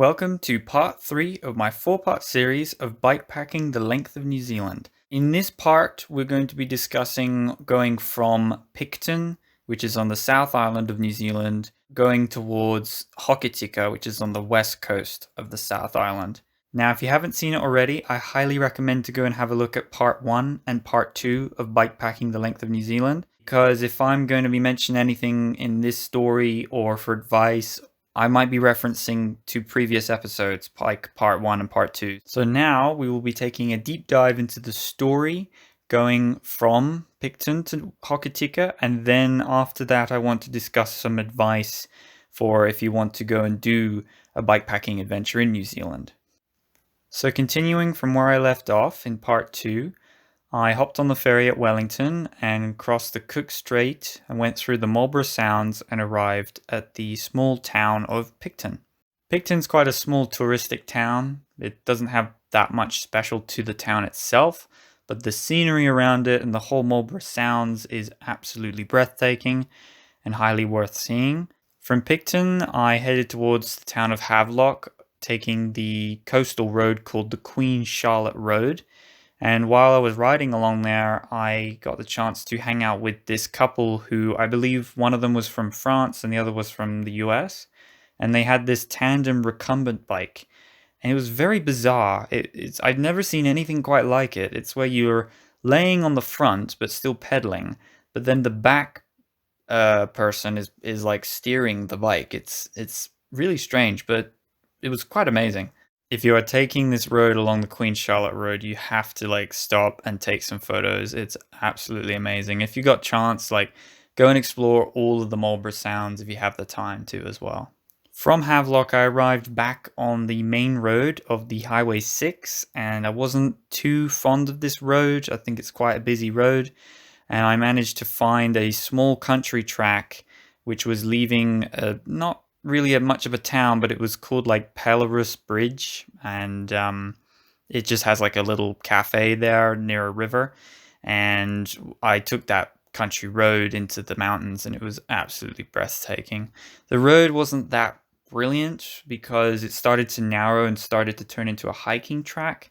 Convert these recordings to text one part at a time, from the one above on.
Welcome to part 3 of my 4-part series of bikepacking the length of New Zealand. In this part, we're going to be discussing going from Picton, which is on the South Island of New Zealand, going towards Hokitika, which is on the west coast of the South Island. Now, if you haven't seen it already, I highly recommend to go and have a look at part 1 and part 2 of bikepacking the length of New Zealand, because if I'm going to be mentioning anything in this story or for advice, I might be referencing to previous episodes, like part 1 and part 2. So now we will be taking a deep dive into the story, going from Picton to Hokitika, and then after that I want to discuss some advice for if you want to go and do a bikepacking adventure in New Zealand. So continuing from where I left off in part 2, I hopped on the ferry at Wellington and crossed the Cook Strait and went through the Marlborough Sounds and arrived at the small town of Picton. Picton's quite a small touristic town. It doesn't have that much special to the town itself, but the scenery around it and the whole Marlborough Sounds is absolutely breathtaking and highly worth seeing. From Picton, I headed towards the town of Havelock, taking the coastal road called the Queen Charlotte Road. And while I was riding along there, I got the chance to hang out with this couple who I believe one of them was from France and the other was from the US. And they had this tandem recumbent bike. And it was very bizarre. I'd never seen anything quite like it. It's where you're laying on the front but still pedaling. But then the back person is like steering the bike. It's really strange, but it was quite amazing. If you are taking this road along the Queen Charlotte Road, you have to stop and take some photos. It's absolutely amazing. If you got chance, go and explore all of the Marlborough Sounds if you have the time to as well. From Havelock, I arrived back on the main road of the Highway 6, and I wasn't too fond of this road. I think it's quite a busy road, and I managed to find a small country track which was leaving not really much of a town, but it was called Belarus Bridge, and it just has a little cafe there near a river, and I took that country road into the mountains, and it was absolutely breathtaking. The road wasn't that brilliant because it started to narrow and started to turn into a hiking track,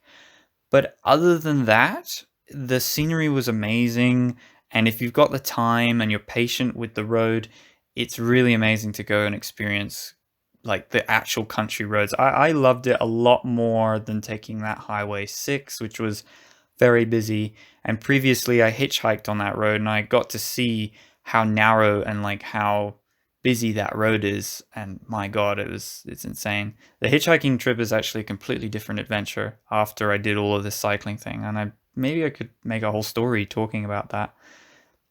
but other than that, the scenery was amazing, and if you've got the time and you're patient with the road, it's really amazing to go and experience the actual country roads. I loved it a lot more than taking that Highway 6, which was very busy. And previously I hitchhiked on that road and I got to see how narrow and how busy that road is. And my God, it's insane. The hitchhiking trip is actually a completely different adventure after I did all of this cycling thing. And maybe I could make a whole story talking about that.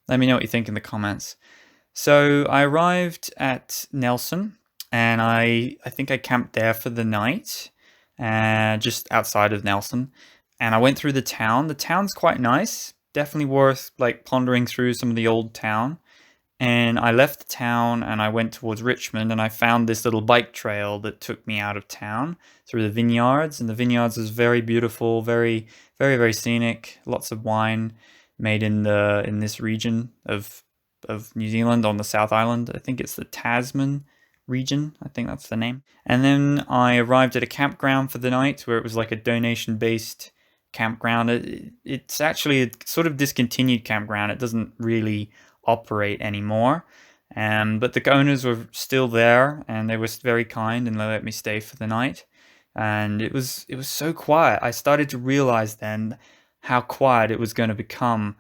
Let me know what you think in the comments. So I arrived at Nelson, and I think I camped there for the night, just outside of Nelson. And I went through the town. The town's quite nice, definitely worth pondering through some of the old town. And I left the town and I went towards Richmond, and I found this little bike trail that took me out of town through the vineyards. And the vineyards was very beautiful, very, very, very scenic. Lots of wine made in this region of New Zealand on the South Island. I think it's the Tasman region. I think that's the name. And then I arrived at a campground for the night where it was a donation-based campground. It's actually a sort of discontinued campground. It doesn't really operate anymore. But the owners were still there and they were very kind and they let me stay for the night. And it was so quiet. I started to realize then how quiet it was going to become.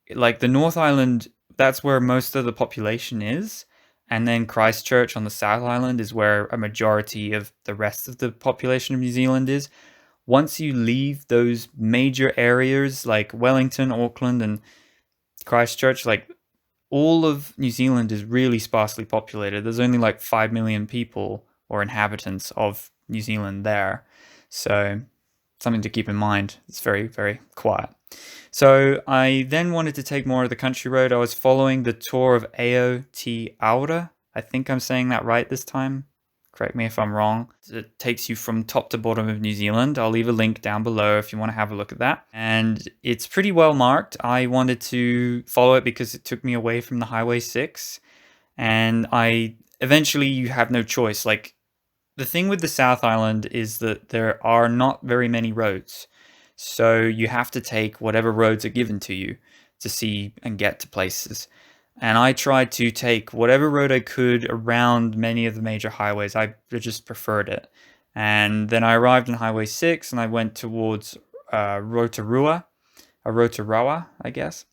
The North Island, that's where most of the population is. And then Christchurch on the South Island is where a majority of the rest of the population of New Zealand is. Once you leave those major areas like Wellington, Auckland, and Christchurch, all of New Zealand is really sparsely populated. There's only 5 million people or inhabitants of New Zealand there. So something to keep in mind. It's very, very quiet. So I then wanted to take more of the country road. I was following the tour of Aotearoa. I think I'm saying that right this time. Correct me if I'm wrong. It takes you from top to bottom of New Zealand. I'll leave a link down below if you want to have a look at that. And it's pretty well marked. I wanted to follow it because it took me away from the Highway 6. And eventually you have no choice. The thing with the South Island is that there are not very many roads. So you have to take whatever roads are given to you to see and get to places. And I tried to take whatever road I could around many of the major highways. I just preferred it. And then I arrived on Highway 6 and I went towards Rotorua, I guess.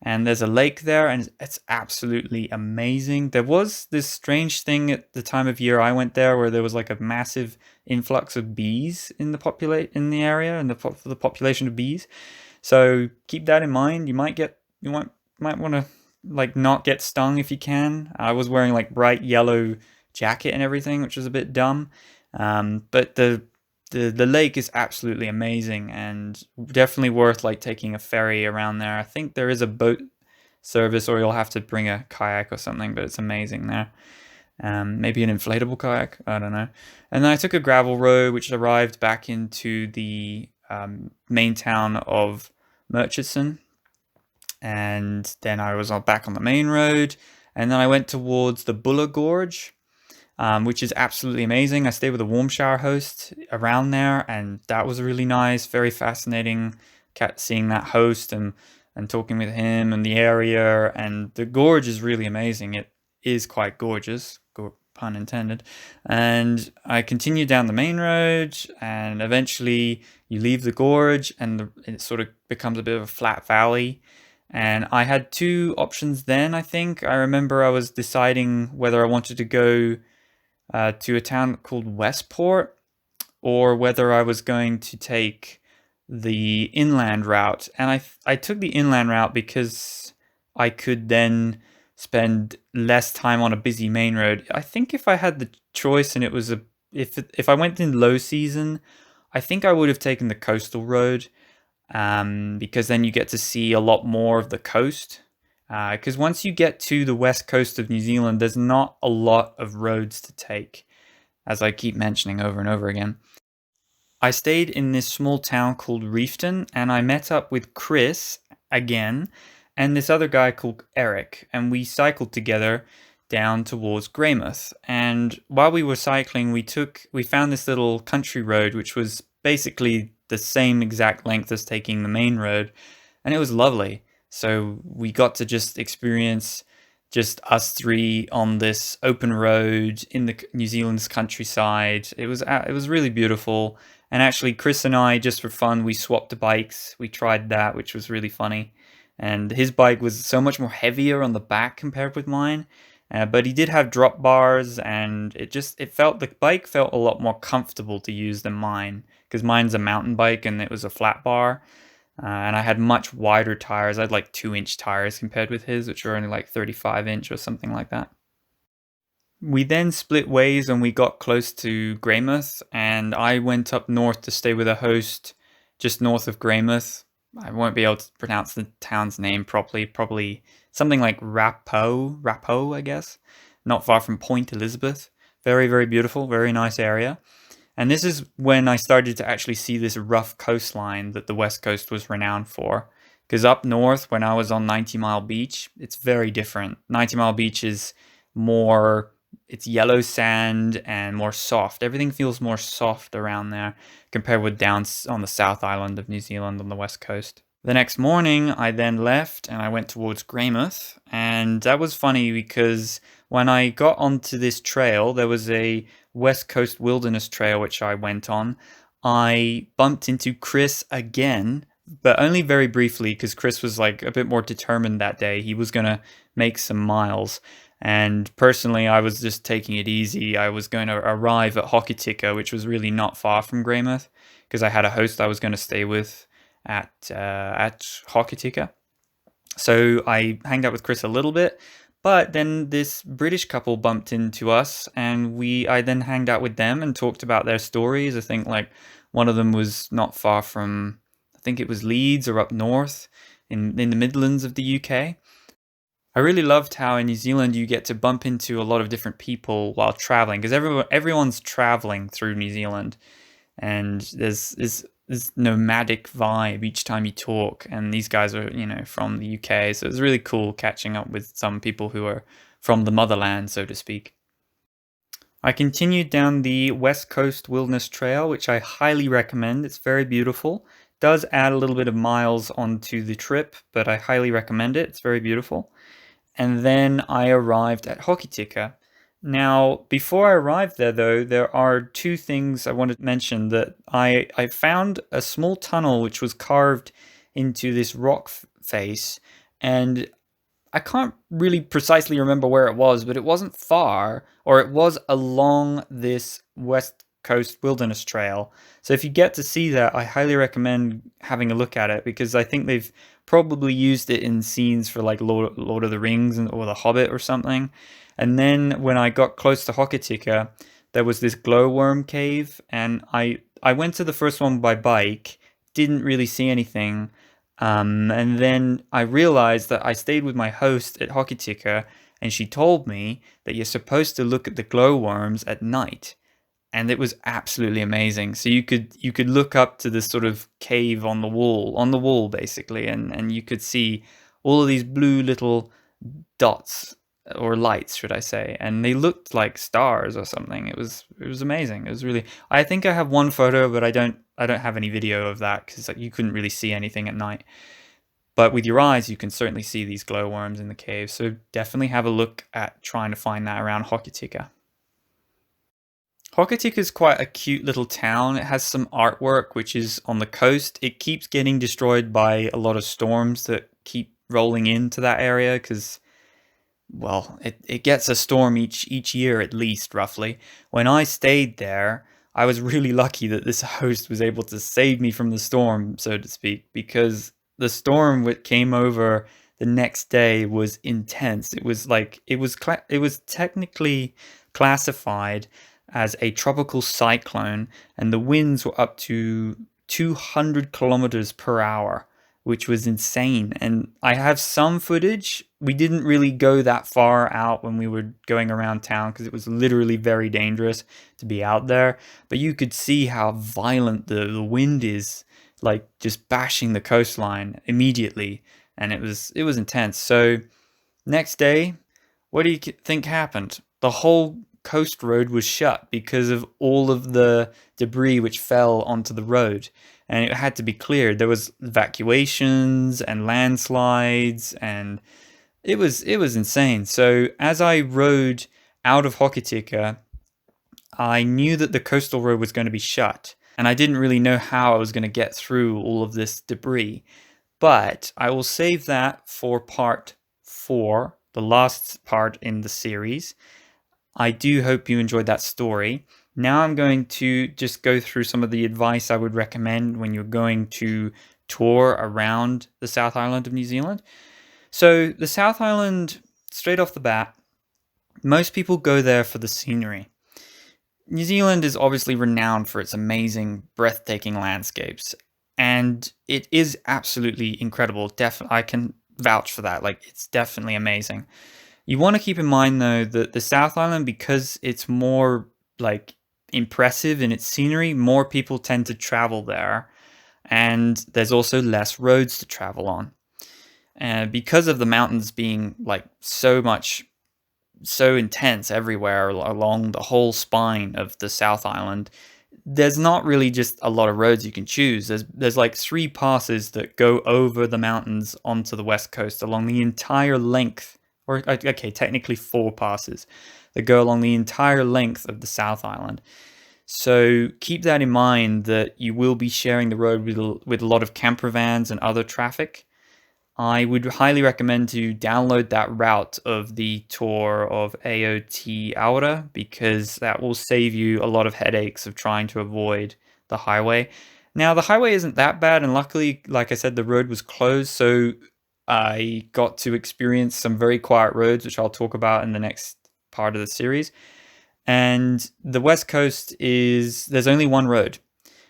And there's a lake there, and it's absolutely amazing. There was this strange thing at the time of year I went there, where there was like a massive influx of bees in the area, and the population of bees. So keep that in mind. You might want to like not get stung if you can. I was wearing like bright yellow jacket and everything, which was a bit dumb. But the lake is absolutely amazing and definitely worth like taking a ferry around there. I think there is a boat service, or you'll have to bring a kayak or something, but it's amazing there. Maybe an inflatable kayak, I don't know. And then I took a gravel road which arrived back into the main town of Murchison, and then I was back on the main road, and then I went towards the Buller Gorge, which is absolutely amazing. I stayed with a warm shower host around there, and that was really nice, very fascinating seeing that host and talking with him and the area. And the gorge is really amazing. It is quite gorgeous, pun intended. And I continued down the main road, and eventually you leave the gorge and it sort of becomes a bit of a flat valley. And I had two options then, I think. I remember I was deciding whether I wanted to go to a town called Westport, or whether I was going to take the inland route. And I took the inland route because I could then spend less time on a busy main road. I think if I had the choice and it was if I went in low season, I think I would have taken the coastal road, because then you get to see a lot more of the coast. Because once you get to the west coast of New Zealand, there's not a lot of roads to take, as I keep mentioning over and over again. I stayed in this small town called Reefton, and I met up with Chris again, and this other guy called Eric, and we cycled together down towards Greymouth. And while we were cycling, we found this little country road, which was basically the same exact length as taking the main road, and it was lovely. So we got to just experience just us three on this open road in the New Zealand's countryside. It was really beautiful. And actually, Chris and I, just for fun, we swapped bikes. We tried that, which was really funny. And his bike was so much more heavier on the back compared with mine. But he did have drop bars, and the bike felt a lot more comfortable to use than mine, because mine's a mountain bike and it was a flat bar. And I had much wider tires. I had like 2-inch tires compared with his, which were only like 35-inch or something like that. We then split ways when we got close to Greymouth, and I went up north to stay with a host just north of Greymouth. I won't be able to pronounce the town's name properly. Probably something like Rappo, I guess. Not far from Point Elizabeth. Very, very beautiful, very nice area. And this is when I started to actually see this rough coastline that the West Coast was renowned for. Because up north, when I was on 90 Mile Beach, it's very different. 90 Mile Beach is it's yellow sand and more soft. Everything feels more soft around there compared with down on the South Island of New Zealand on the West Coast. The next morning, I then left and I went towards Greymouth. And that was funny because when I got onto this trail, there was a West Coast Wilderness Trail which I went on. I bumped into Chris again, but only very briefly, because Chris was like a bit more determined that day. He was going to make some miles. And personally, I was just taking it easy. I was going to arrive at Hokitika, which was really not far from Greymouth, because I had a host I was going to stay with at Hokitika. So I hanged out with Chris a little bit, but then this British couple bumped into us, and I then hanged out with them and talked about their stories. I think like one of them was not far from, I think it was Leeds or up north in the Midlands of the UK. I really loved how in New Zealand you get to bump into a lot of different people while traveling, because everyone's traveling through New Zealand, and there's this nomadic vibe each time you talk. And these guys are, from the UK, so it was really cool catching up with some people who are from the motherland, so to speak. I continued down the West Coast Wilderness Trail, which I highly recommend. It's very beautiful. Does add a little bit of miles onto the trip, but I highly recommend it. It's very beautiful. And then I arrived at Hokitika. Now, before I arrived there, though, there are two things I wanted to mention. That I found a small tunnel which was carved into this rock face, and I can't really precisely remember where it was, but it wasn't far, or it was along this West Coast Wilderness Trail. So if you get to see that, I highly recommend having a look at it, because I think they've probably used it in scenes for like Lord of the Rings or The Hobbit or something. And then when I got close to Hokitika, there was this glowworm cave, and I went to the first one by bike, didn't really see anything. And then I realized that I stayed with my host at Hokitika, and she told me that you're supposed to look at the glowworms at night, and it was absolutely amazing. So you could look up to this sort of cave on the wall basically, and you could see all of these blue little dots, or lights, should I say, and they looked like stars or something. It was amazing. It was really. I think I have one photo, but I don't have any video of that, because you couldn't really see anything at night. But with your eyes, you can certainly see these glowworms in the cave. So definitely have a look at trying to find that around Hokitika. Hokitika is quite a cute little town. It has some artwork which is on the coast. It keeps getting destroyed by a lot of storms that keep rolling into that area, because, well, it gets a storm each year at least, roughly. When I stayed there, I was really lucky that this host was able to save me from the storm, so to speak, because the storm that came over the next day was intense. It was like it was technically classified as a tropical cyclone, and the winds were up to 200 kilometers per hour, which was insane. And I have some footage. We didn't really go that far out when we were going around town, because it was literally very dangerous to be out there. But you could see how violent the wind is, like just bashing the coastline immediately. And it was intense. So next day, what do you think happened? The whole coast road was shut because of all of the debris which fell onto the road, and it had to be cleared. There was evacuations and landslides, and it was insane. So as I rode out of Hokitika, I knew that the coastal road was going to be shut, and I didn't really know how I was going to get through all of this debris. But I will save that for part 4, the last part in the series. I do hope you enjoyed that story. Now I'm going to just go through some of the advice I would recommend when you're going to tour around the South Island of New Zealand. So the South Island, straight off the bat, most people go there for the scenery. New Zealand is obviously renowned for its amazing, breathtaking landscapes, and it is absolutely incredible. I can vouch for that. Like, it's definitely amazing. You want to keep in mind, though, that the South Island, because it's more like impressive in its scenery, more people tend to travel there, and there's also less roads to travel on. And because of the mountains being like so intense everywhere along the whole spine of the South Island, there's not really just a lot of roads you can choose. There's like 3 passes that go over the mountains onto the west coast along the entire length, or okay, technically 4 passes that go along the entire length of the South Island. So keep that in mind, that you will be sharing the road with a lot of camper vans and other traffic. I would highly recommend to download that route of the tour of Aotearoa, because that will save you a lot of headaches of trying to avoid the highway. Now, the highway isn't that bad, and luckily, like I said, the road was closed, so I got to experience some very quiet roads, which I'll talk about in the next part of the series. And the west coast there's only one road.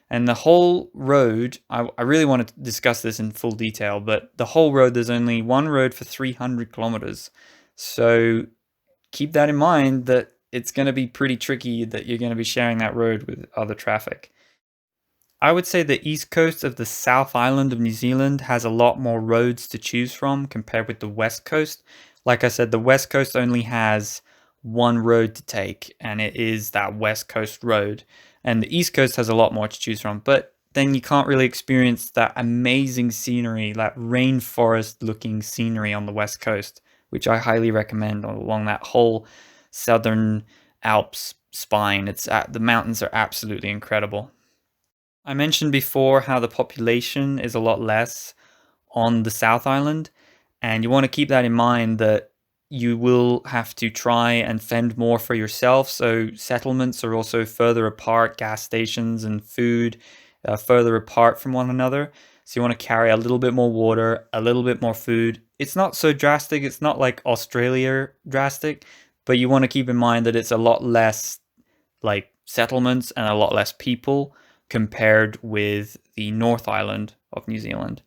And the whole road, I really want to discuss this in full detail, but the whole road, there's only one road for 300 kilometers. So keep that in mind, that it's going to be pretty tricky, that you're going to be sharing that road with other traffic. I would say the east coast of the South Island of New Zealand has a lot more roads to choose from compared with the west coast. Like I said, the west coast only has one road to take, and it is that West Coast road. And the East Coast has a lot more to choose from, but then you can't really experience that amazing scenery, that rainforest looking scenery on the West Coast, which I highly recommend along that whole southern Alps spine. The mountains are absolutely incredible. I mentioned before how the population is a lot less on the South Island, and you want to keep that in mind that you will have to try and fend more for yourself. So settlements are also further apart, gas stations and food further apart from one another. So you want to carry a little bit more water, a little bit more food. It's not so drastic. It's not like Australia drastic, but you want to keep in mind that it's a lot less like settlements and a lot less people compared with the North Island of New Zealand.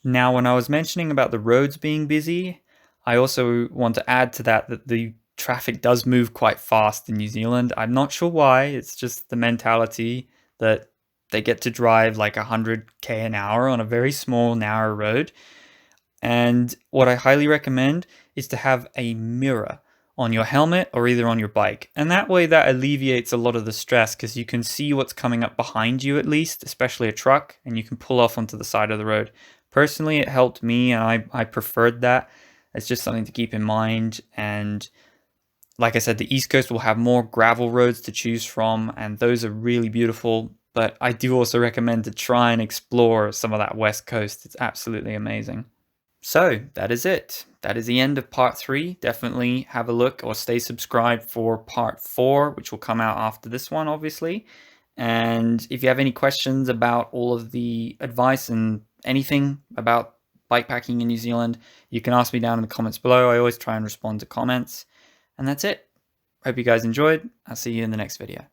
Now, when I was mentioning about the roads being busy, I also want to add to that the traffic does move quite fast in New Zealand. I'm not sure why. It's just the mentality that they get to drive like 100k an hour on a very small, narrow road. And what I highly recommend is to have a mirror on your helmet or either on your bike. And that way that alleviates a lot of the stress because you can see what's coming up behind you at least, especially a truck, and you can pull off onto the side of the road. Personally, it helped me and I preferred that. It's just something to keep in mind. And like I said, the East Coast will have more gravel roads to choose from, and those are really beautiful. But I do also recommend to try and explore some of that West Coast. It's absolutely amazing. So that is it. That is the end of part 3. Definitely have a look or stay subscribed for part 4, which will come out after this one, obviously. And if you have any questions about all of the advice and anything about bikepacking in New Zealand, you can ask me down in the comments below. I always try and respond to comments. And that's it. Hope you guys enjoyed. I'll see you in the next video.